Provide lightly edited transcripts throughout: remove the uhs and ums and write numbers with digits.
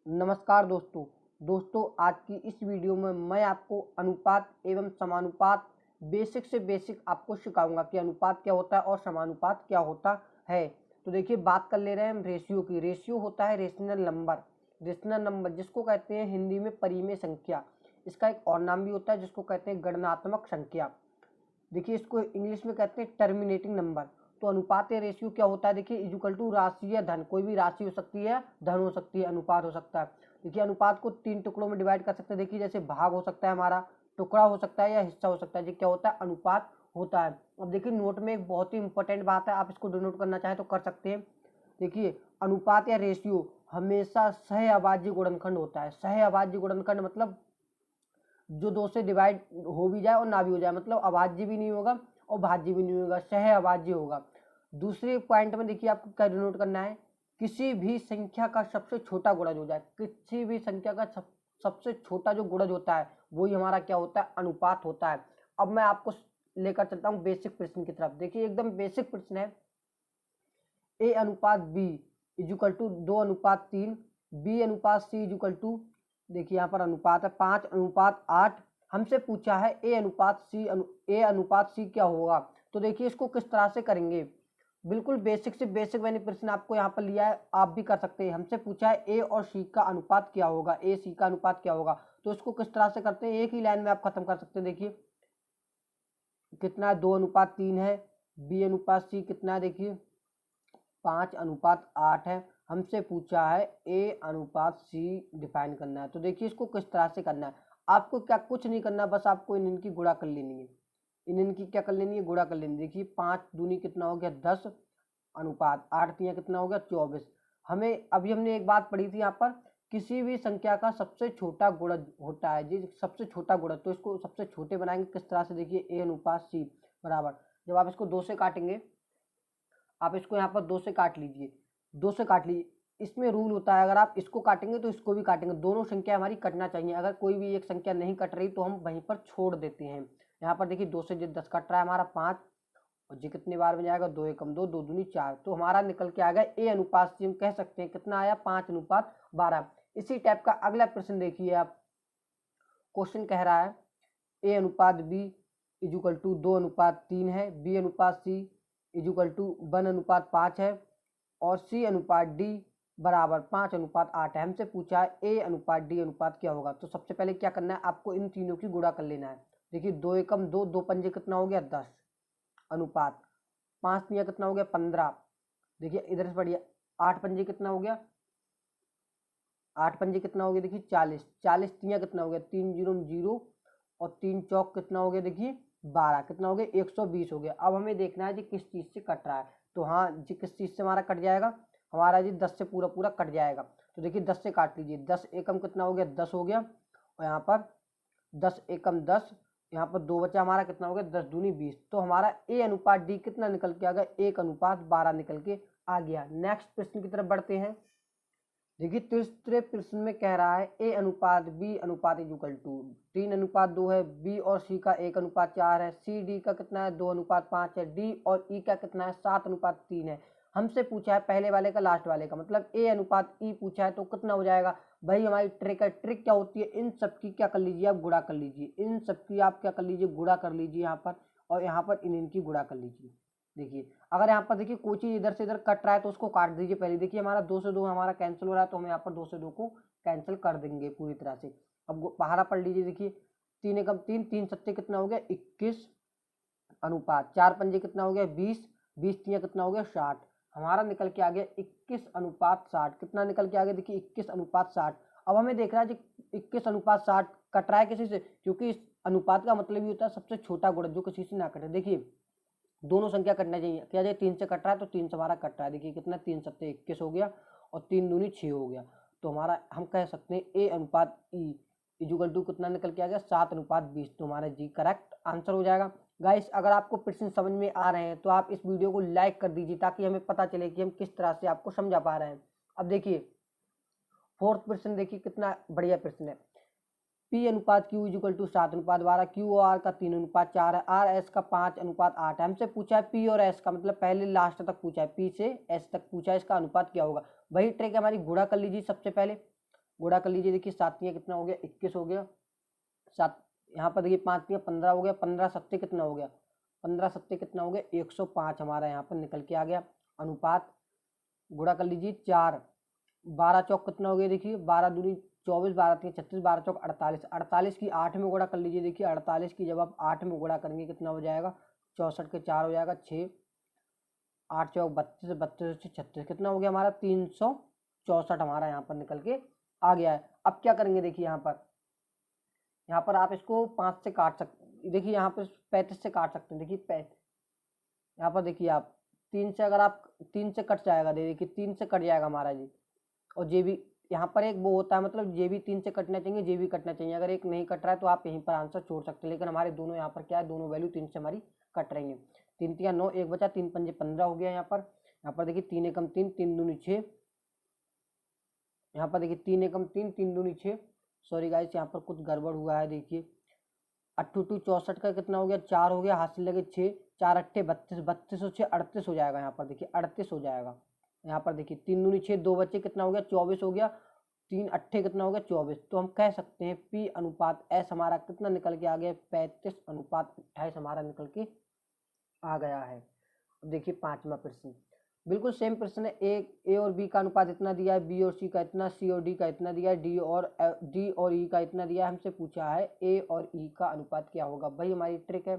नमस्कार दोस्तों आज की इस वीडियो में मैं आपको अनुपात एवं समानुपात बेसिक से बेसिक आपको सिखाऊंगा कि अनुपात क्या होता है और समानुपात क्या होता है। तो देखिए बात कर ले रहे हैं हम रेशियो की। रेशियो होता है रेशनल नंबर जिसको कहते हैं हिंदी में परिमेय संख्या। इसका एक और नाम भी होता है जिसको कहते हैं गणनात्मक संख्या। देखिए इसको इंग्लिश में कहते हैं टर्मिनेटिंग नंबर। तो अनुपात या रेशियो क्या होता है, देखिए इक्वल टू राशि या धन, कोई भी राशि हो सकती है, धन हो सकती है, अनुपात हो सकता है। देखिए अनुपात को 3 टुकड़ों में डिवाइड कर सकते हैं। देखिए जैसे भाग हो सकता है, हमारा टुकड़ा हो सकता है या हिस्सा हो सकता है। ये क्या होता है, अनुपात होता है। अब देखिए नोट में एक बहुत ही इंपॉर्टेंट बात है, आप इसको डिनोट करना चाहें तो कर सकते हैं। देखिए अनुपात या रेशियो हमेशा सहअभाज्य गुणनखंड होता है। सहअभाज्य गुणनखंड मतलब जो 2 से डिवाइड हो भी जाए और ना भी हो जाए, मतलब अभाज्य भी नहीं होगा और भाज्य भी नहीं होगा, सहअभाज्य होगा। दूसरे पॉइंट में देखिए आपको क्या डिनोट करना है, किसी भी संख्या का सबसे छोटा गुणज हो जाए। किसी भी संख्या का सबसे छोटा जो गुणज होता है वही हमारा क्या होता है, अनुपात होता है। अब मैं आपको लेकर चलता हूँ बेसिक प्रश्न की तरफ। देखिए एकदम बेसिक प्रश्न है, ए अनुपात बी इक्वल टू 2:3, बी अनुपात सी इक्वल टू, देखिए यहाँ पर अनुपात है 5:8। हमसे पूछा है ए अनुपात सी क्या होगा। तो देखिए इसको किस तरह से करेंगे, बिल्कुल बेसिक से बेसिक मैंने प्रश्न आपको यहाँ पर लिया है, आप भी कर सकते हैं। हमसे पूछा है ए और सी का अनुपात क्या होगा, ए सी का अनुपात क्या होगा। तो इसको किस तरह से करते हैं, एक ही लाइन में आप खत्म कर सकते हैं। देखिए कितना है, 2:3 है। बी अनुपात सी कितना है, देखिए 5:8 है। हमसे पूछा है ए अनुपात सी डिफाइन करना है। तो देखिए इसको किस तरह से करना है, आपको क्या कुछ नहीं करना, बस आपको इनकी गुणा कर लेनी है। इनकी क्या कर लेनी है, गुणा कर लेनी। देखिए 5 दूनी कितना हो गया 10, अनुपात 8 तिया कितना हो गया 24। हमें अभी हमने एक बात पढ़ी थी यहाँ पर, किसी भी संख्या का सबसे छोटा गुणज होता है जी, सबसे छोटा गुणज। तो इसको सबसे छोटे बनाएंगे किस तरह से, देखिए ए अनुपात सी बराबर, जब आप इसको 2 से काटेंगे, आप इसको यहाँ पर 2 से काट लीजिए, 2 से काट लीजिए। इसमें रूल होता है, अगर आप इसको काटेंगे तो इसको भी काटेंगे, दोनों संख्या हमारी कटना चाहिए। अगर कोई भी एक संख्या नहीं कट रही तो हम वहीं पर छोड़ देते हैं। यहाँ पर देखिए 2 से 10 कट रहा है हमारा 5, और जी कितने बार में जाएगा, 2 एकम 2, 2 दूनी 4। तो हमारा निकल के आ गया ए अनुपात सी। हम कह सकते हैं कितना आया, 5:12। इसी टाइप का अगला प्रश्न देखिए आप। क्वेश्चन कह रहा है ए अनुपात बी इक्वल टू 2:3 है, बी अनुपात सी इक्वल टू 1:5 है, और सी अनुपात डी बराबर 5:8 है। हमसे पूछा है ए अनुपात डी अनुपात क्या होगा। तो सबसे पहले क्या करना है, आपको इन तीनों की गुणा कर लेना है। देखिए 2 एकम 2, 2 पंजे कितना हो गया 10, अनुपात 5 तिया कितना हो गया 15। देखिए इधर से बढ़िया, 8 पंजे कितना हो गया, 8 पंजे कितना हो गया, देखिए 40, 40 तिया कितना हो गया 3 जीरो 0, और 3 चौक कितना हो गया, देखिए 12, कितना हो गया 120 हो गया। अब हमें देखना है जी किस चीज़ से कट रहा है। तो हाँ जी किस चीज़ से हमारा कट जाएगा, हमारा जी 10 से पूरा पूरा कट जाएगा। तो देखिए 10 से काट लीजिए, 10 एकम कितना हो गया 10 हो गया, और यहाँ पर 10 एकम 10, यहाँ पर 2 बचा हमारा, कितना हो गया 10 दूनी 20। तो हमारा ए अनुपात डी कितना निकल के आ गया, 1:12 निकल के आ गया। नेक्स्ट प्रश्न की तरफ बढ़ते हैं। देखिए तीसरे प्रश्न में कह रहा है ए अनुपात बी अनुपात इक्वल टू 3:2 है, बी और सी का 1:4 है, सी डी का कितना है 2:5 है, डी और ई का कितना है 7:3 है। हमसे पूछा है पहले वाले का लास्ट वाले का, मतलब ए अनुपात ई पूछा है, तो कितना हो जाएगा भाई। हमारी ट्रिक है, ट्रिक क्या होती है, इन सब की क्या कर लीजिए आप गुणा कर लीजिए, इन सब की आप क्या कर लीजिए गुणा कर लीजिए यहाँ पर, और यहाँ पर इनकी गुणा कर लीजिए। देखिए अगर यहाँ पर देखिए कोई चीज इधर से इधर कट रहा है तो उसको काट दीजिए पहले। देखिए हमारा 2 से 2 हमारा कैंसिल हो रहा है, तो हम यहाँ पर 2 से 2 को कैंसिल कर देंगे पूरी तरह से। अब पहाड़ा पढ़ लीजिए, देखिए 3 एकम 3, 3 सत्ते कितना हो गया 21, अनुपात 4 पंजे कितना हो गया 20, 20 तिया कितना हो गया 60। हमारा निकल के आ गया 21:60। कितना निकल के आ गया, देखिए 21:60। अब हमें देख रहा है जी 21:60 कट रहा है किसी से, क्योंकि इस अनुपात का मतलब ही होता है सबसे छोटा गुणज जो किसी से ना कटे। देखिए दोनों संख्या कटना चाहिए, क्या जाए 3 से कट रहा है तो 3 से हमारा कट रहा है। देखिए कितना 3 सत्ते 21 हो गया, और 3 दूनी 6 हो गया। तो हमारा हम कह सकते हैं ए अनुपात ई इक्वल टू कितना निकल के आ गया 7:20। तो हमारा जी करेक्ट आंसर हो जाएगा। गाइस अगर आपको प्रश्न समझ में आ रहे हैं तो आप इस वीडियो को लाइक कर दीजिए, ताकि हमें पता चले कि हम किस तरह से आपको समझा पा रहे हैं। अब देखिए फोर्थ प्रश्न, देखिए कितना बढ़िया प्रश्न है। पी अनुपात क्यू इक्वल टू 7:12, क्यू और आर का 3:4 है, आर एस का 5:8 है। हमसे पूछा है पी और एस का, मतलब पहले लास्ट तक पूछा है, पी से एस तक पूछा है, इसका अनुपात क्या होगा। वही ट्रिक हमारी, गुणा कर लीजिए सबसे पहले। गुणा कर लीजिए। देखिए 7 तियां कितना हो गया, 21 हो गया। 7 यहाँ पर देखिए 5 तियां 15 हो गया। 15 सत्ते कितना हो गया, 15 सत्ते कितना हो गया, 105 हमारा यहाँ पर निकल के आ गया। अनुपात गुणा कर लीजिए 4, 12 चौक कितना हो गया, देखिए 12 दूनी 24, 12 तीन 36, 12 चौक 48, 48 की 8 में गुणा कर लीजिए। देखिए 48 की जब आप 8 में गुणा करेंगे कितना हो जाएगा, 64 के 4 हो जाएगा 6, 8 चौक 32, 32 से 36 कितना हो गया हमारा 364 हमारा यहाँ पर निकल के आ गया है। अब क्या करेंगे, देखिए यहाँ पर आप इसको 5 से काट सकते, देखिए यहाँ पर 35 से काट सकते हैं। देखिए यहाँ पर देखिए आप 3 से, अगर आप 3 से कट जाएगा, देखिए 3 से कट जाएगा हमारा जी। और जे भी यहाँ पर एक वो होता है, मतलब जे भी 3 से कटना चाहिए, जे भी कटना चाहिए। अगर एक नहीं कट रहा है तो आप यहीं पर आंसर छोड़ सकते हैं, लेकिन हमारे दोनों यहाँ पर क्या है, दोनों वैल्यू 3 से हमारी कट रही है। 3 तिया 9, 1 बचा, 3 पंजे 15 हो गया। यहाँ पर देखिए 3 एकम 3, 3 दूनी 6, यहाँ पर देखिए 3 एकम 3, 3 दूनी 6। सॉरी गाइस, यहाँ पर कुछ गड़बड़ हुआ है। देखिए 8 2 64 का कितना हो गया, 4 हो गया, हाथ से लगे 6, 4 अट्ठे 32, 32 और 6 38 हो जाएगा। यहाँ पर देखिए 38 हो जाएगा। यहाँ पर देखिए 3 दूनी 6, 2 बच्चे कितना हो गया, 24 हो गया। 3 अट्ठे कितना हो गया, 24। तो हम कह सकते हैं P अनुपात S हमारा कितना निकल के आ गया, 35 अनुपात 28 हमारा निकल के आ गया है। अब देखिए 5वां प्रश्न, बिल्कुल सेम प्रश्न है। ए और बी का अनुपात इतना दिया है, बी और सी का इतना, सी और डी का इतना दिया है, डी और ई का इतना दिया है। हमसे पूछा है ए और ई का अनुपात क्या होगा। भाई हमारी ट्रिक है,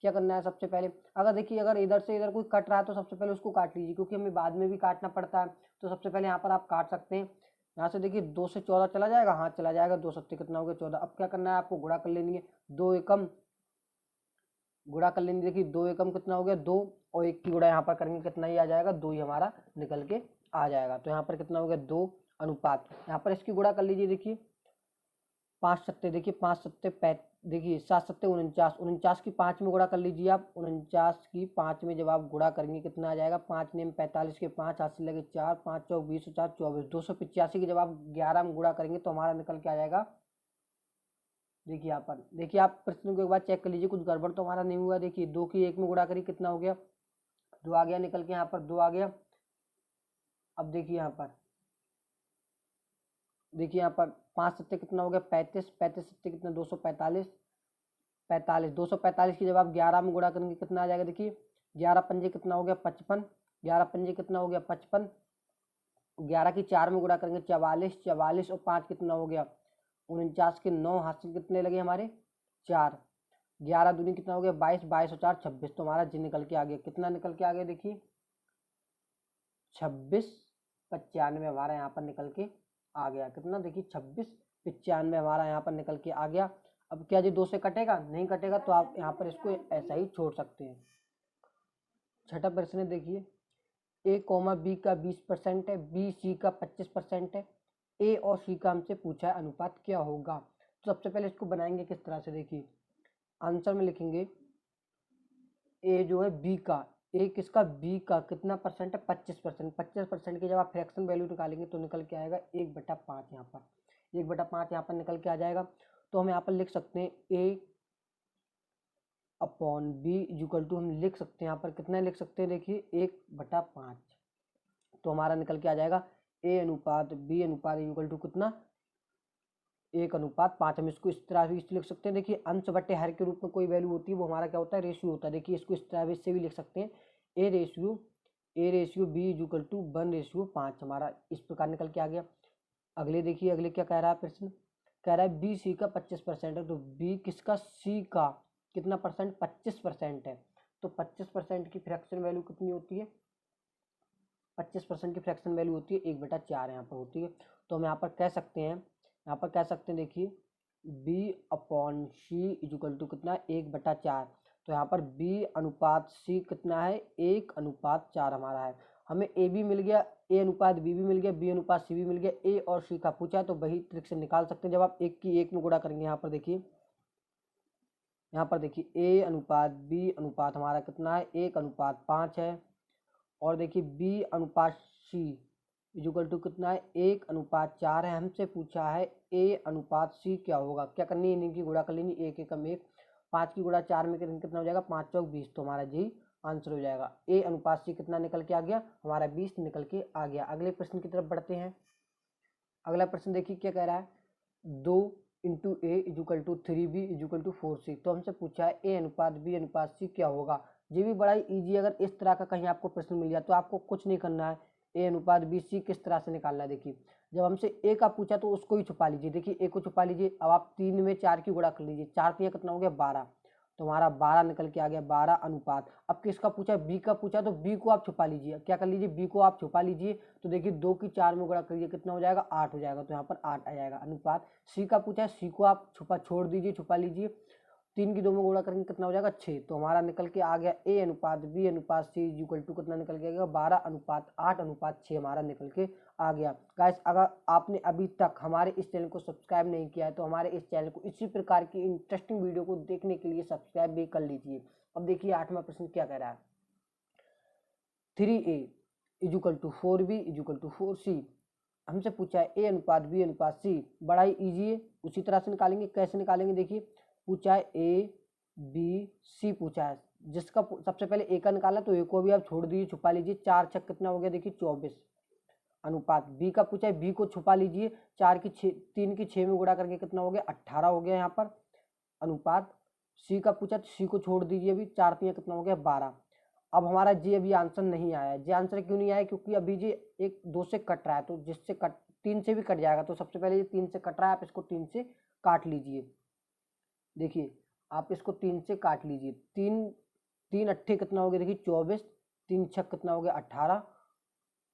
क्या करना है, सबसे पहले अगर देखिए अगर इधर से इधर कोई कट रहा है तो सबसे पहले उसको काट लीजिए, क्योंकि हमें बाद में भी काटना पड़ता है। तो सबसे पहले यहाँ पर आप काट सकते हैं। यहाँ से देखिए 2 से 14 चला जाएगा, हाँ चला जाएगा। 2 सत्ते कितना हो गया, 14। अब क्या करना है, आपको गुणा कर लेनी है। 2 एकम गुणा कर लेंगे। देखिए 2 एकम कितना हो गया, 2, और 1 की गुणा यहाँ पर करेंगे कितना ही आ जाएगा, 2 ही हमारा निकल के आ जाएगा। तो यहाँ पर कितना हो गया, 2 अनुपात, यहाँ पर इसकी गुणा कर लीजिए। देखिए 5 सत्ते, देखिए 5 सत्ते देखिए 7 सत्ते 49, 49 की 5 में गुणा कर लीजिए आप। 49 की 5 में जब आप गुणा करेंगे कितना आ जाएगा, 5 नेम 45 के 5, हाथ से लगे 4, 5 चौक 20 और 4 24। 285 की जब आप 11 में गुणा करेंगे तो हमारा निकल के आ जाएगा। देखिए यहाँ पर देखिए, आप प्रश्न को एक बार चेक कर लीजिए, कुछ गड़बड़ तो हमारा नहीं हुआ। देखिए 2 की 1 में गुणा करी कितना हो गया, 2 आ गया निकल के, यहाँ पर 2 आ गया। अब देखिए यहाँ पर 5 सत्ते कितना हो गया, 35, 35 सत्ते कितना, 245, 45, 245 की जब आप 11 में गुणा करेंगे कितना आ जाएगा। देखिए 11 पंजे कितना हो गया, 55, 11 पंजे कितना हो गया, 55। 11 की 4 में गुणा करेंगे 44, 44 और 5 कितना हो गया, 49 के 9, हाथ से कितने लगे हमारे 4, 11 दूनी कितना हो गया, 22, 22 और 4 26। तो हमारा जी निकल के आ गया, कितना निकल के आ गया, देखिए 2695 हमारा यहाँ पर निकल के आ गया। कितना, देखिए 2695 हमारा यहाँ पर निकल के आ गया। अब क्या जी 2 से कटेगा, नहीं कटेगा, तो आप यहाँ पर इसको ऐसा ही छोड़ सकते हैं। छठा प्रश्न देखिए, ए कॉमा बी का 20% है, बी सी का 25% है, ए और सी का हमसे पूछा है अनुपात क्या होगा। तो सबसे पहले इसको बनाएंगे किस तरह से, देखिए आंसर में लिखेंगे ए जो है बी का, ए किसका, बी का कितना परसेंट है, 25%। 25% की जब आप फ्रैक्शन वैल्यू निकालेंगे तो निकल के आएगा 1/5। यहाँ पर 1/5 यहाँ पर निकल के आ जाएगा। तो हम यहाँ पर लिख सकते हैं ए अपॉन बी इक्वल टू, हम लिख सकते हैं यहाँ पर कितना लिख सकते हैं, देखिए 1/5। तो हमारा निकल के आ जाएगा ए अनुपात बी अनुपात इक्वल टू कितना, 1/5। हम इसको इस तरह भी लिख सकते हैं। देखिए अंश बटे हर के रूप में कोई वैल्यू होती है, वो हमारा क्या होता है, रेशियो होता है। देखिए इसको इस तरह से भी लिख सकते हैं, a ratio b equal to 1/5 हमारा इस प्रकार निकल के आ गया। अगले देखिए, अगले क्या कह रहा है प्रश्न, कह रहा है बी सी का 25% है। तो बी किसका, सी का कितना परसेंट, 25% है। तो 25% की फ्रैक्शन वैल्यू कितनी होती है, 25% की फ्रैक्शन वैल्यू होती है 1/4 यहाँ पर होती है। तो हम यहाँ पर कह सकते हैं, देखिए b upon c equal to कितना, 1/4। तो यहाँ पर बी अनुपात सी कितना है, 1/4 हमारा है। हमें ए भी मिल गया, ए अनुपात बी भी मिल गया, बी अनुपात सी भी मिल गया। ए और सी का पूछा है तो वही ट्रिक से निकाल सकते हैं। जब आप 1 की 1 में गुणा करेंगे, यहाँ पर देखिए ए अनुपात बी अनुपात हमारा कितना है, 1/5 है। और देखिए बी अनुपात सी इक्वल टू कितना है, 1/4 है। हमसे पूछा है ए अनुपात सी क्या होगा। क्या करनी है, इनकी गुणा कर लेनी, 1 एकम 1, 5 की गुणा 4 में कितना हो जाएगा, 5 चौक 20। तो हमारा जी आंसर हो जाएगा। ए अनुपात सी कितना निकल के आ गया, हमारा 20 निकल के आ गया। अगले प्रश्न की तरफ बढ़ते हैं। अगला प्रश्न देखिए क्या कह रहा है, 2 into a equal to 3b equal to 4c। तो हमसे पूछा है ए अनुपात बी अनुपात सी क्या होगा। ये भी बड़ा ही ईजी, अगर इस तरह का कहीं आपको प्रश्न मिल जाए तो आपको कुछ नहीं करना है, ए अनुपात बी सी किस तरह से निकालना है। देखिए जब हमसे ए का पूछा तो उसको ही छुपा लीजिए, देखिए ए को छुपा लीजिए। अब आप 3 में 4 की गुणा कर लीजिए, 4 3 कितना हो गया 12, तो हमारा 12 निकल के आ गया, 12 अनुपात। अब किसका पूछा, बी का पूछा, तो बी को आप छुपा लीजिए, क्या कर लीजिए, बी को आप छुपा लीजिए। तो देखिए 2 की 4 में गुणा करिए, कितना हो जाएगा 8 हो जाएगा, तो यहाँ पर 8 आ जाएगा अनुपात। सी का पूछा है, सी को आप छोड़ दीजिए, छुपा लीजिए, 3 की 2 में गुणा करेंगे कितना हो जाएगा 6। तो हमारा निकल के आ गया ए अनुपात बी अनुपात सी इक्वल टू कितना निकल के आएगा 12 अनुपात 8 अनुपात 6 हमारा निकल के आ गया। गाइस अगर आपने अभी तक हमारे इस चैनल को सब्सक्राइब नहीं किया है तो हमारे इस चैनल को इसी प्रकार की इंटरेस्टिंग वीडियो को देखने के लिए सब्सक्राइब भी कर लीजिए। अब देखिए 8वां प्रश्न क्या कह रहा है, 3a equal to 4b equal to 4c। हमसे पूछा है ए अनुपात बी अनुपात सी, बड़ा ही ईजी है, उसी तरह से निकालेंगे। कैसे निकालेंगे, देखिए पूछा है ए बी सी पूछा है, जिसका सबसे पहले ए का निकाला तो ए को भी आप छोड़ दीजिए, छुपा लीजिए, 4 छक कितना हो गया देखिए 24 अनुपात। बी का पूछा है, बी को छुपा लीजिए, 4 की 6 3 की 6 में गुणा करके कितना हो गया 18 हो गया यहाँ पर अनुपात। सी का पूछा तो सी को छोड़ दीजिए, अभी 4 3 कितना हो गया 12। अब हमारा जी अभी आंसर नहीं आया है। जी आंसर क्यों नहीं आया, क्योंकि अभी जी एक 2 से कट रहा है, तो जिससे कट 3 से भी कट जाएगा। तो सबसे पहले ये 3 से कट रहा है, आप इसको 3 से काट लीजिए। देखिए आप इसको 3 से काट लीजिए, 3 3 अट्ठे कितना हो गया देखिए 24, 3 छक कितना हो गया 18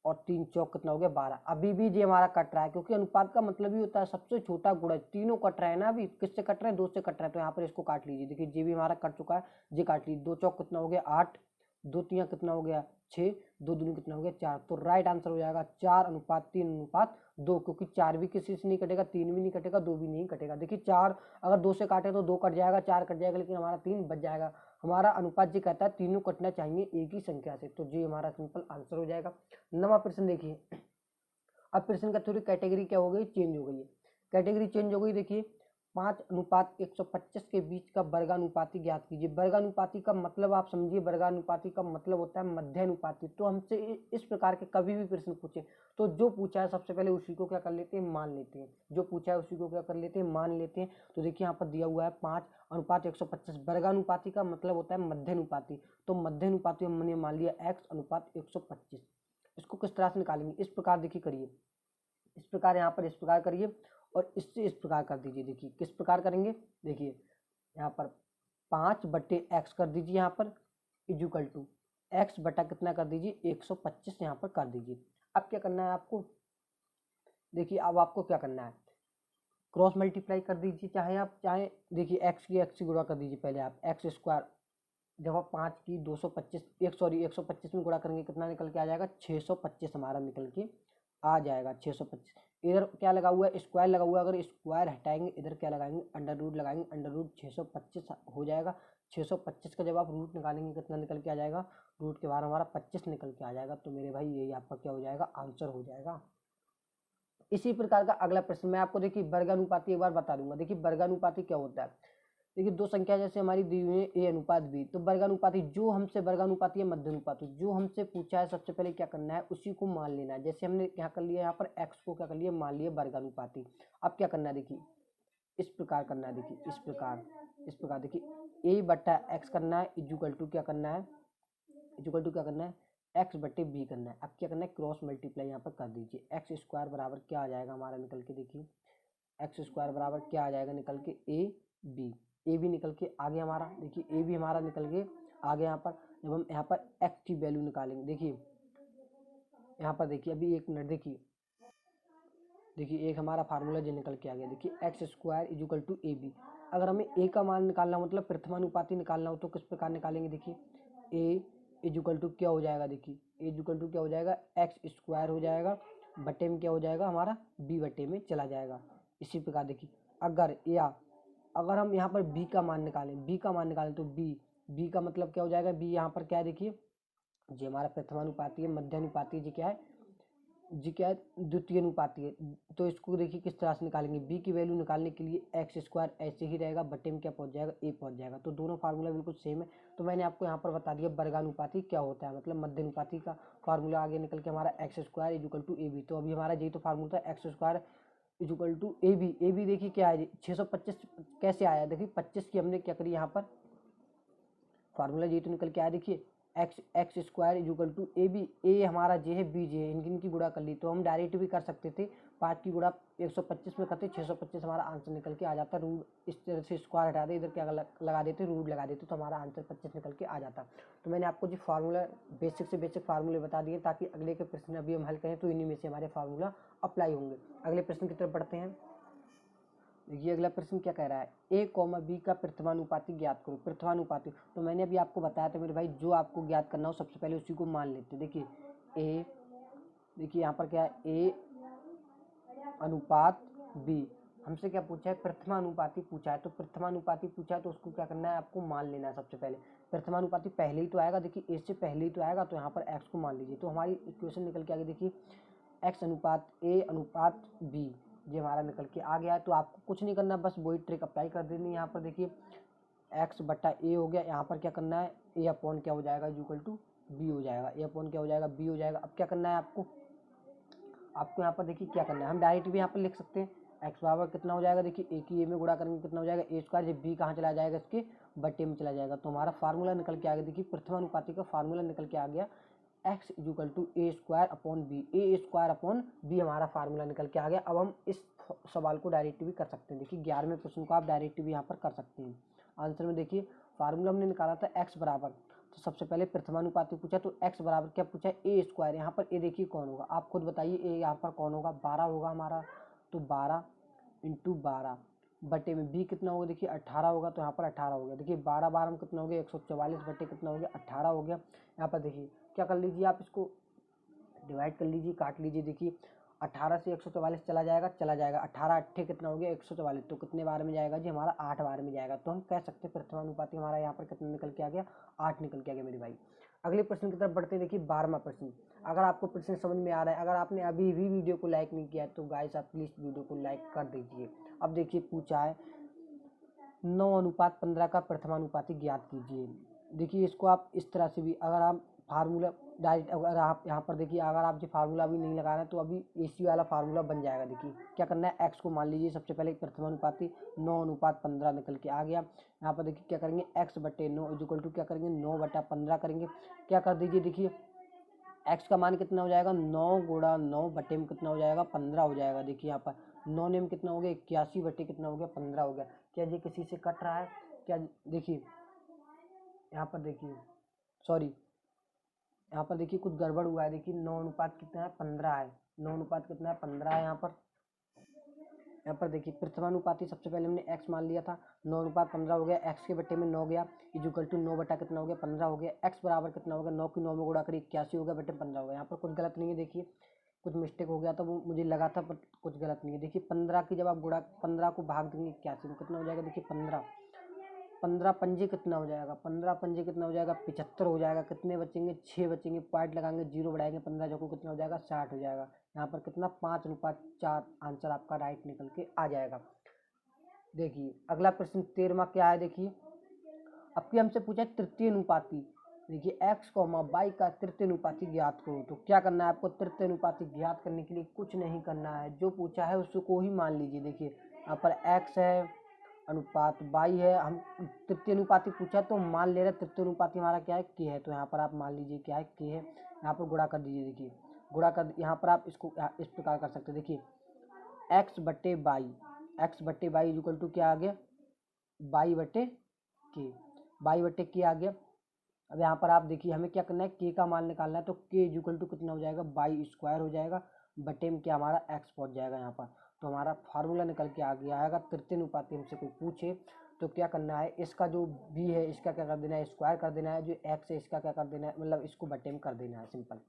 और 3 चौक कितना हो गया 12। अभी भी ये हमारा कट रहा है, क्योंकि अनुपात का मतलब ही होता है सबसे छोटा गुणा। तीनों कट रहे हैं ना, अभी किससे कट रहे हैं 2 से कट रहे हैं, तो यहाँ पर इसको काट लीजिए। देखिए ये भी हमारा कट चुका है, ये काट लीजिए। 2 चौक कितना हो गया 8, 2 3 कितना हो गया 6, 2 दूनी कितना हो गया 4। तो राइट आंसर हो जाएगा 4 अनुपात 3 अनुपात 2, क्योंकि 4 भी किसी से नहीं कटेगा, 3 भी नहीं कटेगा, 2 भी नहीं कटेगा। देखिए 4 अगर 2 से काटे तो 2 कट जाएगा, 4 कट जाएगा, लेकिन हमारा 3 बच जाएगा। हमारा अनुपात जी कहता है तीनों कटना चाहिए एक ही संख्या से, तो जी हमारा सिंपल आंसर हो जाएगा। 9वां प्रश्न देखिए, अब प्रश्न का थोड़ी कैटेगरी क्या हो गई, चेंज हो गई है, कैटेगरी चेंज हो गई। देखिए 5 अनुपात 125 के बीच का वर्गानुपाती ज्ञात कीजिए। वर्गानुपाती का मतलब आप समझिए, वर्गानुपाती का मतलब होता है मध्यानुपाती। तो हमसे इस प्रकार के कभी भी प्रश्न पूछे तो जो पूछा है सबसे पहले उसी को क्या कर लेते हैं, मान लेते हैं। जो पूछा है उसी को क्या कर लेते हैं, मान लेते हैं। तो देखिए यहाँ पर दिया हुआ है 5 अनुपात 125, वर्गानुपाती का मतलब होता है मध्यानुपाती। तो मध्यानुपाती हमने मान लिया x अनुपात 125। इसको किस तरह से निकालेंगे, इस प्रकार देखिए करिए, इस प्रकार यहाँ पर इस प्रकार करिए और इससे इस प्रकार कर दीजिए। देखिए किस प्रकार करेंगे, देखिए यहाँ पर 5 बटे x कर दीजिए, यहाँ पर इक्वल टू x बटा कितना कर दीजिए 125 यहाँ पर कर दीजिए। अब क्या करना है आपको, देखिए अब आपको क्या करना है, क्रॉस मल्टीप्लाई कर दीजिए, चाहे देखिए x की गुणा कर दीजिए। पहले आप एक्स स्क्वायर, जब आप 5 की 125 में गुणा करेंगे कितना निकल के आ जाएगा 625 हमारा निकल के आ जाएगा 625। इधर क्या लगा हुआ है, स्क्वायर लगा हुआ है, अगर स्क्वायर हटाएंगे इधर क्या लगाएंगे अंडर रूट लगाएंगे, अंडर रूट 625 हो जाएगा। 625 का जब आप रूट निकालेंगे कितना निकल के आ जाएगा, रूट के बाहर हमारा 25 निकल के आ जाएगा। तो मेरे भाई यही आपका क्या हो जाएगा, आंसर हो जाएगा। इसी प्रकार का अगला प्रश्न मैं आपको देखिए वर्गानुपाती एक बार बता दूंगा। देखिए वर्गानुपाती क्या होता है, देखिए दो संख्या जैसे हमारी दी हुई है ए अनुपात बी, तो वर्गानुपाती जो हमसे वर्गानुपाती है मध्यानुपाती, जो हमसे पूछा है सबसे पहले क्या करना है उसी को मान लेना है। जैसे हमने क्या कर लिया यहाँ पर x को क्या कर लिया मान लिया वर्गानुपाती। अब क्या करना है, देखिए इस प्रकार करना है, देखिए इस प्रकार देखिए a बटा x करना है इक्वल टू क्या करना है, इक्वल टू क्या करना है x बटे b करना है। अब क्या करना है क्रॉस मल्टीप्लाई यहाँ पर कर दीजिए, एक्स स्क्वायर बराबर क्या आ जाएगा हमारा निकल के, देखिए एक्स स्क्वायर बराबर क्या आ जाएगा निकल के ए भी निकल के आ गया हमारा। देखिए ए भी हमारा निकल के आ गया। यहाँ पर जब हम यहाँ पर एक्स की वैल्यू निकालेंगे, देखिए यहाँ पर देखिए अभी एक मिनट, देखिए एक हमारा फार्मूला जो निकल के आ गया, देखिए x square equal to A b. अगर हमें ए का मान निकालना हो मतलब प्रथमानुपाती निकालना हो तो किस प्रकार निकालेंगे, देखिए ए इक्वल टू क्या हो जाएगा, देखिए ए इक्वल टू क्या हो जाएगा एक्स स्क्वायर हो जाएगा, बटे में क्या हो जाएगा हमारा बी बटे में चला जाएगा। इसी प्रकार देखिए अगर हम यहाँ पर b का मान निकालें तो b का मतलब क्या हो जाएगा, b यहाँ पर क्या है देखिए जी हमारा प्रथमानुपाती है मध्यानुपाती जी क्या है जी क्या है, द्वितीय अनुपाती है। तो इसको देखिए किस तरह से निकालेंगे, बी की वैल्यू निकालने के लिए एक्स स्क्वायर ऐसे ही रहेगा, बटे में क्या पहुंच जाएगा, ए पहुंच जाएगा। तो दोनों फार्मूला बिल्कुल सेम है। तो मैंने आपको यहाँ पर बता दिया वर्गानुपाती क्या होता है, मतलब मध्य अनुपाती का फार्मूला आगे निकल के हमारा x square equal to A b. तो अभी हमारा यही तो फार्मूला था, x square equal to A B. A b देखिए क्या है, 625 कैसे आया, देखिए 25 की हमने क्या करी यहाँ पर फार्मूला ये तो निकल के आया, देखिए x square equal to A B. A हमारा जे है, बी जे है, इनकी गुणा कर ली। तो हम डायरेक्ट भी कर सकते थे, 5 की गुणा 125 में करते, 625 हमारा आंसर निकल के आ जाता। रूट इस तरह से स्क्वायर हटा दे, इधर क्या लगा देते, रूट लगा देते, तो हमारा आंसर 25 निकल के आ जाता। तो मैंने आपको जो फार्मूला बेसिक से बेसिक फार्मूले बता दिए, ताकि अगले के प्रश्न अभी हम हल करें तो इन्हीं में से हमारे फार्मूला अप्लाई होंगे। अगले प्रश्न की तरफ बढ़ते हैं। ये अगला प्रश्न क्या कह रहा है, ए कॉमा बी का प्रथमानुपाती ज्ञात करो। प्रथमानुपाती तो मैंने अभी आपको बताया था मेरे भाई, जो आपको ज्ञात करना हो सबसे पहले उसी को मान लेते। देखिए ए, देखिए यहाँ पर क्या है, ए अनुपात बी। हमसे क्या पूछा है, प्रथमानुपाती पूछा है। तो प्रथमानुपाती पूछा है तो उसको क्या करना है, आपको मान लेना है सबसे पहले। प्रथमानुपाती पहले ही तो आएगा, देखिए ए से पहले ही तो आएगा, तो यहाँ पर एक्स को मान लीजिए। तो हमारी इक्वेशन निकल के आ गई, देखिए एक्स अनुपात ए अनुपात बी, ये हमारा निकल के आ गया है। तो आपको कुछ नहीं करना, बस वही ट्रिक अप्लाई कर देनी है। यहाँ पर देखिए एक्स बट्टा ए हो गया, यहाँ पर क्या करना है, ए अपॉन क्या हो जाएगा, इक्वल टू बी हो जाएगा। ए अपॉन क्या हो जाएगा, बी हो जाएगा। अब क्या करना है आपको यहाँ पर देखिए क्या करना है, हम डायरेक्ट भी यहाँ पर लिख सकते हैं। एक्स बराबर कितना हो जाएगा, देखिए ए की ए में गुणा करेंगे कितना हो जाएगा, ए स्क्वायर। जब बी कहाँ चला जाएगा, इसके बट्टे में चला जाएगा। तो हमारा फार्मूला निकल के आ गया, देखिए प्रथमानुपाती का फार्मूला निकल के आ गया, x equal to a square upon b. A square upon b हमारा फार्मूला निकल के आ गया। अब हम इस सवाल को डायरेक्ट भी कर सकते हैं। देखिए 11वें क्वेश्चन को आप डायरेक्ट भी यहाँ पर कर सकते हैं। आंसर में देखिए फार्मूला हमने निकाला था एक्स बराबर, तो सबसे पहले प्रथमानुपाती पूछा, तो एक्स बराबर क्या पूछा, ए स्क्वायर। यहाँ पर ए देखिए कौन होगा, आप खुद बताइए, ए यहाँ पर कौन होगा, 12 होगा हमारा। तो 12 इंटू 12 बटे में बी कितना होगा, देखिए 18 होगा। तो यहाँ पर 18 हो गया। देखिए 12 12 में कितना हो गया, 144 बटे कितना हो गया, 18 हो गया। यहाँ पर देखिए क्या कर लीजिए, आप इसको डिवाइड कर लीजिए, काट लीजिए। देखिए 18 से 144 चला जाएगा, 18 अट्ठे कितना हो गया, 144। तो कितने बार में जाएगा जी, हमारा 8 बार में जाएगा। तो हम कह सकते हैं प्रथमानुपाती हमारा यहाँ पर कितना निकल के आ गया, 8 निकल के आ गया मेरे भाई। अगले प्रश्न की तरफ बढ़ते हैं। देखिए 12वां प्रश्न। अगर आपको प्रश्न समझ में आ रहा है, अगर आपने अभी भी वीडियो को लाइक नहीं किया है तो गाइस आप प्लीज़ वीडियो को लाइक कर दीजिए। अब देखिए पूछा है 9:15 का प्रथमानुपाती ज्ञात कीजिए। देखिए इसको आप इस तरह से भी, अगर आप फार्मूला डायरेक्ट, अगर आप यहाँ पर देखिए, अगर आप जो फार्मूला अभी नहीं लगा रहे हैं तो अभी एसी वाला फार्मूला बन जाएगा। देखिए क्या करना है, एक्स को मान लीजिए सबसे पहले, प्रथमानुपाती 9:15 निकल के आ गया। यहाँ पर देखिए क्या करेंगे, एक्स बटे 9 इक्वल टू क्या करेंगे, 9/15 करेंगे। क्या कर दीजिए, देखिए एक्स का मान कितना हो जाएगा, 9 गुणा 9 बटे में कितना हो जाएगा, 15 हो जाएगा। देखिए यहाँ पर 9 ने में कितना हो गया, 81 बटे कितना हो गया, 15 हो गया। क्या ये किसी से कट रहा है क्या, देखिए यहाँ पर देखिए, सॉरी यहाँ पर देखिए कुछ गड़बड़ हुआ है। देखिए 9 अनुपात कितना है, 15 है। 9 अनुपात कितना है, 15 है। यहाँ पर देखिए प्रथमानुपाती सबसे पहले हमने x मान लिया था, 9:15 हो गया। x के बट्टे में 9 गया, इक्वल टू 9 बटा कितना हो गया, 15 हो गया। x बराबर कितना हो गया, 9 की 9 में गुणा करी 81 हो गया, बट्टे 15 हो गया। यहाँ पर कुछ गलत नहीं है, देखिए कुछ मिस्टेक हो गया था, वो मुझे लगा था, पर कुछ गलत नहीं है। देखिए 15 की जब आप गुणा, 15 को भाग देंगे 81 में कितना हो जाएगा, देखिए 15 पंजे कितना हो जाएगा, 15 पंजे कितना हो जाएगा, 75 हो जाएगा। कितने बचेंगे, 6 बचेंगे। पॉइंट लगाएंगे, जीरो बढ़ाएंगे, 15 जो को कितना हो जाएगा, 60 हो जाएगा। यहाँ पर कितना, 5:4 आंसर आपका राइट निकल के आ जाएगा। देखिए अगला प्रश्न 13वां क्या है, देखिए अब की हमसे पूछा है तृतीय अनुपाती। देखिए x, y का तृतीय अनुपाती ज्ञात करो। तो क्या करना है आपको, तृतीय अनुपाती ज्ञात करने के लिए कुछ नहीं करना है, जो पूछा है उसको ही मान लीजिए। देखिए यहाँ पर x है, अनुपात y है, हम तृतीय अनुपाती पूछा तो मान ले रहे, तृतीय अनुपाती हमारा क्या है, k है। तो यहाँ पर आप मान लीजिए क्या है, k है। यहाँ पर गुणा कर दीजिए। देखिए गुणा कर, यहाँ पर आप इसको इस प्रकार कर सकते हैं। देखिए x बटे बाई इक्वल टू क्या आ गया, बाई बटे के आ गया। अब यहाँ पर आप देखिए हमें क्या करना है, के का मान निकालना है। तो के इक्वल टू कितना हो जाएगा, बाई स्क्वायर हो जाएगा, बटे में क्या हमारा एक्स पहुँच जाएगा यहाँ पर। तो हमारा फार्मूला निकल के आ गया है। अगर तृतीय अनुपाती हमसे कोई पूछे तो क्या करना है, इसका जो बी है इसका क्या कर देना है, स्क्वायर कर देना है। जो एक्स है इसका क्या कर देना है, मतलब इसको बटे में कर देना है, सिंपल।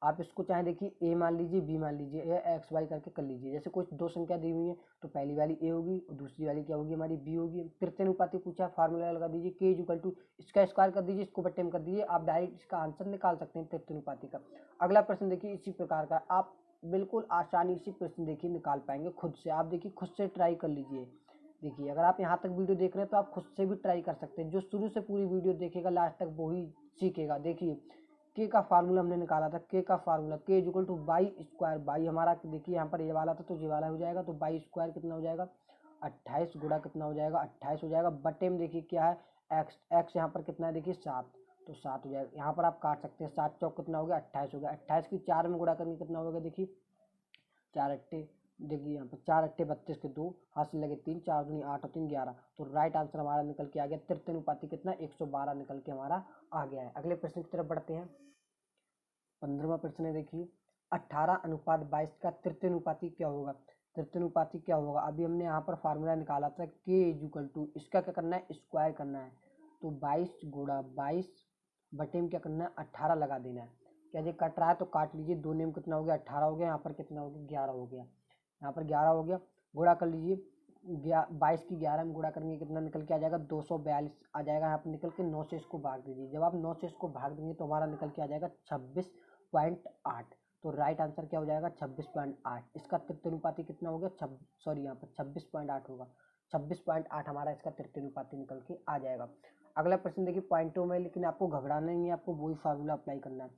आप इसको चाहे देखिए ए मान लीजिए, बी मान लीजिए, या एक्स वाई करके कर लीजिए। जैसे कुछ दो संख्या दी हुई है तो पहली वाली ए होगी और दूसरी वाली क्या होगी हमारी बी होगी। तृतीयानुपाती पूछा, फार्मूला लगा दीजिए के इज इक्वल टू इसका स्क्वायर कर दीजिए, इसको बट्टे में कर दीजिए, आप डायरेक्ट इसका आंसर निकाल सकते हैं तृतीयानुपाती का। अगला प्रश्न देखिए इसी प्रकार का, आप बिल्कुल आसानी से प्रश्न देखिए निकाल पाएंगे खुद से। आप देखिए खुद से ट्राई कर लीजिए। देखिए अगर आप यहाँ तक वीडियो देख रहे हैं तो आप खुद से भी ट्राई कर सकते हैं। जो शुरू से पूरी वीडियो देखेगा लास्ट तक वो ही सीखेगा। देखिए के का फार्मूला हमने निकाला था, के का फार्मूला के is equal two by square. By हमारा देखिए यहाँ पर ये वाला था तो ये वाला हो जाएगा, तो बाई स्क्वायर कितना हो जाएगा 28 गुणा कितना हो जाएगा 28 हो जाएगा। बटे में देखिए क्या है एक्स, एक्स यहाँ पर कितना है देखिए 7, तो 7 हो जाएगा। यहाँ पर आप काट सकते हैं, 7 चौक कितना हो गया 28 हो गया। 28 की 4 में गुणा करेंगे कितना होगा देखिए 4 अट्टे, देखिए यहाँ पर 4 अट्टे 32 के 2 हाथ से लगे 3, 4 दूनी 8 और 3 11। तो राइट आंसर हमारा निकल के आ गया तृतीयानुपाती कितना 112 निकल के हमारा आ गया है। अगले प्रश्न की तरफ बढ़ते हैं। 15वां प्रश्न है देखिए 18:22 का तृतीयानुपाती क्या होगा। तृतीयानुपाती क्या होगा, अभी हमने यहाँ पर फार्मूला निकाला था के इज इक्वल टू इसका क्या करना है स्क्वायर करना है, तो 22 गुणा 22 बटे में क्या करना है 18 लगा देना है। क्या ये कट रहा है तो काट लीजिए, 2 में कितना हो गया 18 हो गया, यहाँ पर कितना हो गया 11 हो गया, यहाँ पर 11 हो गया। गुणा कर लीजिए 22 की 11 में गुणा करेंगे कितना निकल के आ जाएगा 242 आ जाएगा। यहाँ पर निकल के 9 से इसको भाग दीजिए, जब आप 9 से इसको भाग देंगे तो हमारा निकल के आ जाएगा 26.8। तो राइट आंसर क्या हो जाएगा 26.8। इसका तृतीयानुपाती कितना हो गया सॉरी यहाँ पर 26.8 होगा, 26.8 हमारा इसका तृतीयानुपाती निकल के आ जाएगा। अगला प्रश्न देखिए पॉइंटों में, लेकिन आपको घबराना नहीं है, आपको वही फार्मूला अप्लाई करना है।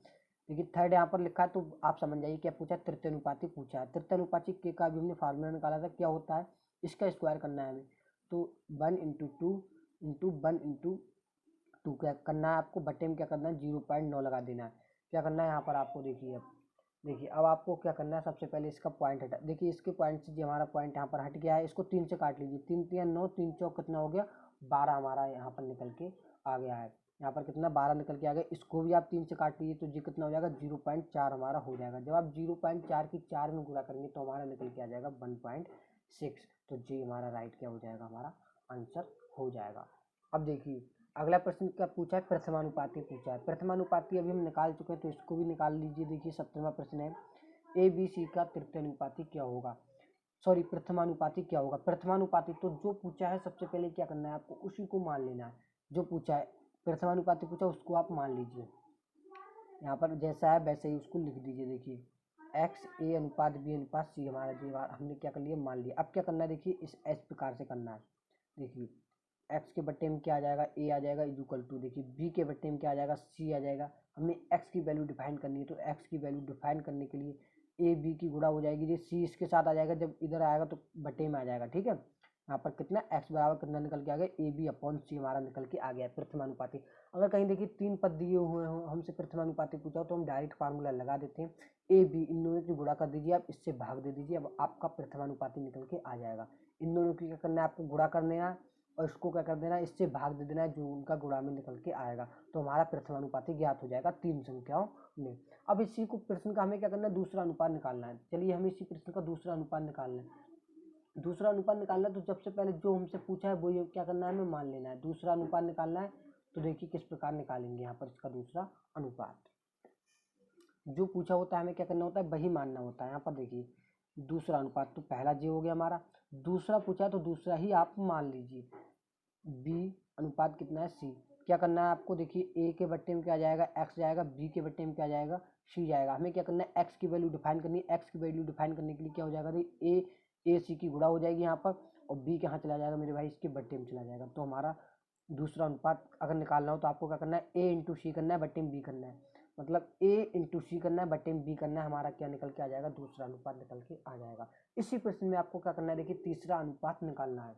देखिए थर्ड यहाँ पर लिखा है तो आप समझ जाइए क्या पूछा, तृतीयानुपाती पूछा है। तृतीयानुपाती के का भी हमने फार्मूला निकाला था, क्या होता है इसका स्क्वायर करना है हमें, तो 1 इंटू 2 इंटू 1 इंटू 2 क्या करना है आपको, बटे में क्या करना है 0.9 लगा देना है। क्या करना है यहाँ पर आपको देखिए, अब देखिए अब आपको क्या करना है, सबसे पहले इसका पॉइंट हटा, देखिए इसके पॉइंट से जो हमारा पॉइंट यहाँ पर हट गया है इसको 3 से काट लीजिए, 3 3 9, 3 चौक कितना हो गया 12 हमारा यहाँ पर निकल के आ गया है। यहाँ पर कितना 12 निकल के आ गया, इसको भी आप 3 से काट लीजिए तो जी कितना हो जाएगा 0.4 हमारा हो जाएगा। जब आप 0.4 की 4 में गुणा करेंगे तो हमारा निकल के आ जाएगा 1.6। तो जी हमारा राइट क्या हो जाएगा, हमारा आंसर हो जाएगा। अब देखिए अगला प्रश्न क्या पूछा है, प्रथमानुपाती पूछा है। प्रथमानुपाती अभी हम निकाल चुके हैं तो इसको भी निकाल लीजिए। देखिए 17वां प्रश्न है ए बी सी का तृतीयानुपाती क्या होगा, सॉरी प्रथमानुपाती क्या होगा। प्रथमानुपाती तो जो पूछा है सबसे पहले क्या करना है आपको उसी को मान लेना है, जो पूछा है प्रथमानुपाती पूछा उसको आप मान लीजिए। यहाँ पर जैसा है वैसे ही उसको लिख दीजिए। देखिए एक्स ए अनुपात बी अनुपात सी हमारा जो हमने क्या कर लिया मान लिया। अब क्या करना है देखिए इस प्रकार से करना है। देखिए एक्स के बट्टे में क्या आ जाएगा ए आ जाएगा इज इक्वल टू, देखिए बी के बट्टे में क्या आ जाएगा सी आ जाएगा। हमें एक्स की वैल्यू डिफाइन करनी है तो एक्स की वैल्यू डिफाइन करने के लिए ए बी की गुणा हो जाएगी, ये सी इसके साथ आ जाएगा, जब इधर आएगा तो बट्टे में आ जाएगा। ठीक है, यहाँ पर कितना एक्स बराबर कितना निकल के आ गया ए बी अपॉन सी हमारा निकल के आ गया है प्रथमानुपाती। अगर कहीं देखिए 3 पद दिए हुए हों हमसे प्रथमानुपाती पूछा हो तो हम डायरेक्ट फार्मूला लगा देते हैं, ए बी इन दोनों की गुणा कर दीजिए, आप इससे भाग दे दीजिए, अब आपका प्रथमानुपाती निकल के आ जाएगा। इन दोनों की क्या करना है आपको गुणा कर देना है और इसको क्या कर देना है इससे भाग दे देना है, जो उनका गुणा में निकल के आएगा तो हमारा प्रथमानुपाती ज्ञात हो जाएगा 3 संख्याओं में। अब इसी को प्रश्न का हमें क्या करना है दूसरा अनुपात निकालना है। चलिए हमें इसी प्रश्न का दूसरा अनुपात निकालना है। दूसरा अनुपात निकालना है तो सबसे पहले जो हमसे पूछा है वो ये क्या करना है हमें मान लेना है। दूसरा अनुपात निकालना है तो देखिए किस प्रकार निकालेंगे। यहाँ पर इसका दूसरा अनुपात जो पूछा होता है हमें क्या करना होता है वही मानना होता है। यहाँ पर देखिए दूसरा अनुपात तो पहला जे हो गया हमारा, दूसरा पूछा तो दूसरा ही आप मान लीजिए। बी अनुपात कितना है सी, क्या करना है आपको देखिए ए के बट्टे में क्या जाएगा एक्स जाएगा, बी के बट्टे में क्या जाएगा सी जाएगा। हमें क्या करना है एक्स की वैल्यू डिफाइन करनी है। एक्स की वैल्यू डिफाइन करने के लिए क्या हो जाएगा ए सी की गुणा हो जाएगी यहाँ पर, और बी कहाँ चला जाएगा मेरे भाई इसके बट्टे में चला जाएगा। तो हमारा दूसरा अनुपात अगर निकालना हो तो आपको क्या करना है ए इंटू सी करना है बट्टे में बी करना है, मतलब ए इंटू सी करना है बट्टे में बी करना है। हमारा क्या निकल के आ जाएगा दूसरा अनुपात निकल के आ जाएगा। इसी प्रश्न में आपको क्या करना है देखिए तीसरा अनुपात निकालना है।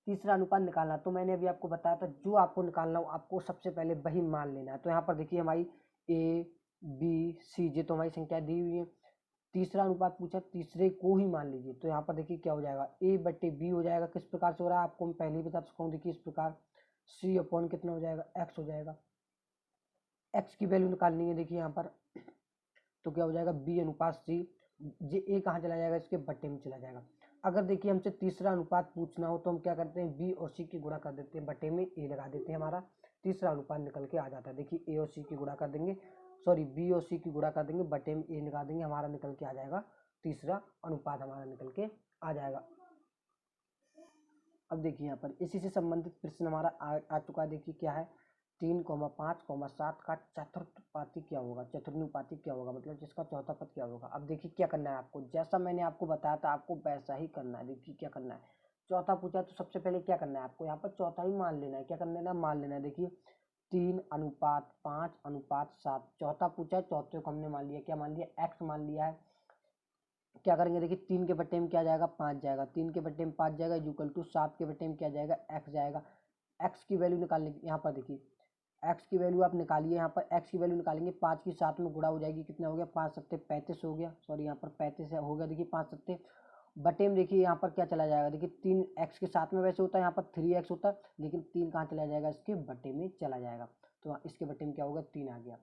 तीसरा अनुपात निकालना तो मैंने अभी आपको बताया था जो आपको निकालना हो आपको सबसे पहले वही मान लेना है। तो यहाँ पर देखिए हमारी ए बी सी ये तो हमारी संख्या दी हुई है। तीसरा अनुपात पूछा तीसरे को ही मान लीजिए, तो यहाँ पर देखिए क्या हो जाएगा ए बट्टे बी हो जाएगा। किस प्रकार से हो रहा है आपको मैं पहले ही बता चुका हूँ, देखिए इस प्रकार सी अपॉन कितना हो जाएगा एक्स हो जाएगा। एक्स की वैल्यू निकालनी है देखिए यहाँ पर, तो क्या हो जाएगा बी अनुपात सी, ये ए कहाँ चला जाएगा इसके बट्टे में चला जाएगा। अगर देखिए हमसे तीसरा अनुपात पूछना हो तो हम क्या करते हैं बी और सी की गुणा कर देते हैं, बट्टे में ए लगा देते हैं, हमारा तीसरा अनुपात निकल के आ जाता है। देखिए ए और सी की गुणा कर देंगे सॉरी बी और सी की गुणा कर देंगे, बटे में ए निकाल देंगे, हमारा निकल के आ जाएगा तीसरा अनुपात हमारा निकल के आ जाएगा। अब देखिए यहाँ पर इसी से संबंधित प्रश्न हमारा आ चुका है। देखिए क्या है, 3,5,7 का चतुर्थपाती क्या होगा, चतुर्नुपाती क्या होगा, मतलब जिसका चौथा पद क्या होगा। अब देखिए क्या करना है आपको, जैसा मैंने आपको बताया था आपको वैसा ही करना है। देखिए क्या करना है, चौथा पूछा तो सबसे पहले क्या करना है आपको, यहाँ पर चौथा ही मान लेना है। क्या कर लेना, मान लेना है। देखिए 3:5:7 चौथा पूछा है, चौथे को हमने मान लिया, क्या मान लिया, एक्स मान लिया है। क्या करेंगे, देखिए 3 के बट्टे में क्या जाएगा, 5 जाएगा, 3 के बट्टे में 5 जाएगा, इक्वल टू 7 के बट्टे में क्या जाएगा, एक्स जाएगा। एक्स की वैल्यू निकालने की, यहाँ पर देखिए एक्स की वैल्यू आप निकालिए, यहाँ पर एक्स की वैल्यू निकालेंगे, 5 की 7 में गुणा हो जाएगी, कितना हो गया, 5 सत्ते 35 हो गया, सॉरी यहाँ पर 35 हो गया। देखिए 5 सत्ते बटे में देखिए यहाँ पर क्या चला जाएगा, देखिए 3 एक्स के साथ में वैसे होता है, यहाँ पर 3x होता है, लेकिन 3 कहाँ चला जाएगा, इसके बटे में चला जाएगा, तो इसके बटे में क्या होगा, 3 आ गया।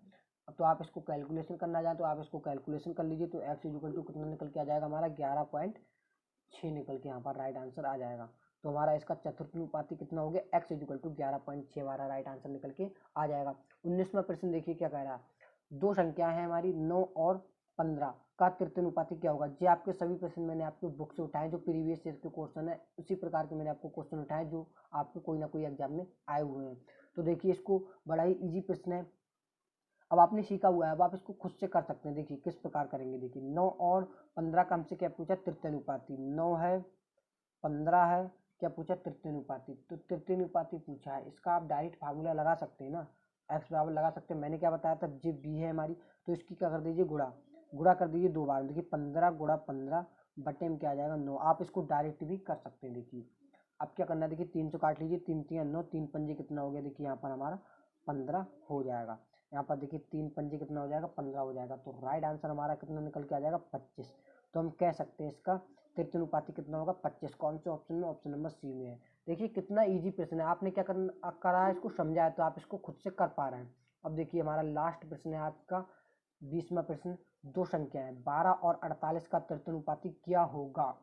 अब तो आप इसको कैलकुलेशन करना चाहें तो आप इसको कैलकुलेशन कर लीजिए, तो एक्स इक्वल टू कितना निकल के आ जाएगा हमारा 11.6 निकल के यहाँ पर राइट आंसर आ जाएगा। तो हमारा इसका चतुर्थनुपाती कितना हो गया, एक्स इक्वल टू 11.6 हमारा राइट आंसर निकल के आ जाएगा। 19वां प्रश्न देखिए क्या कह रहा है, दो संख्या है हमारी 9 और 15 का तृतीयानुपाती क्या होगा। जी आपके सभी प्रश्न मैंने आपके बुक से उठाए, जो प्रीवियस ईयर के क्वेश्चन है उसी प्रकार के मैंने आपको क्वेश्चन उठाए जो आपके कोई ना कोई एग्जाम में आए हुए हैं। तो देखिए इसको बड़ा ही ईजी प्रश्न है, अब आपने सीखा हुआ है, अब आप इसको खुद से कर सकते हैं। देखिए किस प्रकार करेंगे, देखिए 9 और 15 का हमसे क्या पूछा, तृतीयानुपाती, 9 है 15 है, क्या पूछा, तृतीयानुपाती। तो तृतीयानुपाती पूछा है, इसका आप डायरेक्ट फार्मूला लगा सकते हैं ना, एक्स बराबर लगा सकते हैं। मैंने क्या बताया था, जे बी है हमारी, तो इसकी क्या कर दीजिए, गुणा कर दीजिए 2 बार। देखिए 15 गुणा 15 बटे में क्या आ जाएगा 9, आप इसको डायरेक्ट भी कर सकते हैं। देखिए अब क्या करना है, देखिए 3 से काट लीजिए, 3 3 9, 3 पंजे कितना हो गया, देखिए यहाँ पर हमारा 15 हो जाएगा। यहाँ पर देखिए 3 पंजे कितना हो जाएगा, 15 हो जाएगा। तो राइट आंसर हमारा कितना निकल के आ जाएगा, 25। तो हम कह सकते हैं इसका तृतीयानुपाती कितना होगा, 25। कौन से ऑप्शन में, ऑप्शन नंबर सी में है। देखिए कितना इजी प्रश्न है, आपने क्या करा है, इसको समझा है तो आप इसको खुद से कर पा रहे हैं। अब देखिए हमारा लास्ट प्रश्न है आज का 20वां प्रश्न, दो संख्याएं 12 और 48 का तृतीयानुपाती क्या होगा।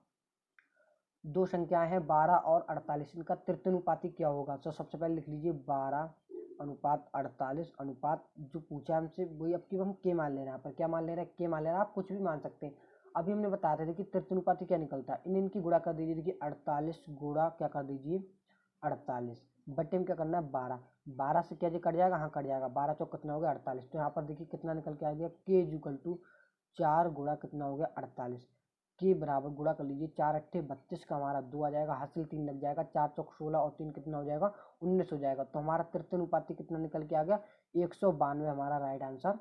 दो संख्याएं हैं 12 और 48, इनका तृतीयानुपाती क्या होगा। तो सबसे पहले लिख लीजिए 12 अनुपात 48 अनुपात, जो पूछा हमसे वही अब की हम के मान ले रहे हैं, यहाँ पर क्या मान ले रहे हैं, के मान ले रहे हैं, आप कुछ भी मान सकते हैं। अभी हमने बताया था कि तृतीयानुपाती क्या निकलता है, इनकी गुणा कर दीजिए। देखिए 48 गुणा क्या कर दीजिए 48 बटे में क्या करना है 12, 12 से क्या जी कट जाएगा, हाँ कट जाएगा, 12 चौक कितना हो गया 48। तो यहाँ पर देखिए कितना निकल के आ गया, के इक्वल टू 4 गुणा कितना हो गया 48 के बराबर गुणा कर लीजिए, 4 अट्ठे 32 का हमारा 2 आ जाएगा, हासिल 3 लग जाएगा, 4 चौक 16 और 3 कितना हो जाएगा 19 हो जाएगा। तो हमारा तृतीयानुपाती कितना निकल के आ गया 192 हमारा राइट आंसर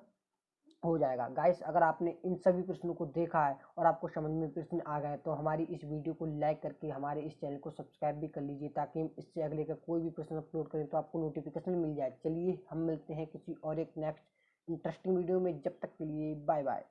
हो जाएगा। गाइस अगर आपने इन सभी प्रश्नों को देखा है और आपको समझ में प्रश्न आ गए तो हमारी इस वीडियो को लाइक करके हमारे इस चैनल को सब्सक्राइब भी कर लीजिए, ताकि हम इससे अगले का कोई भी प्रश्न अपलोड करें तो आपको नोटिफिकेशन मिल जाए। चलिए हम मिलते हैं किसी और एक नेक्स्ट इंटरेस्टिंग वीडियो में, जब तक के लिए बाय बाय।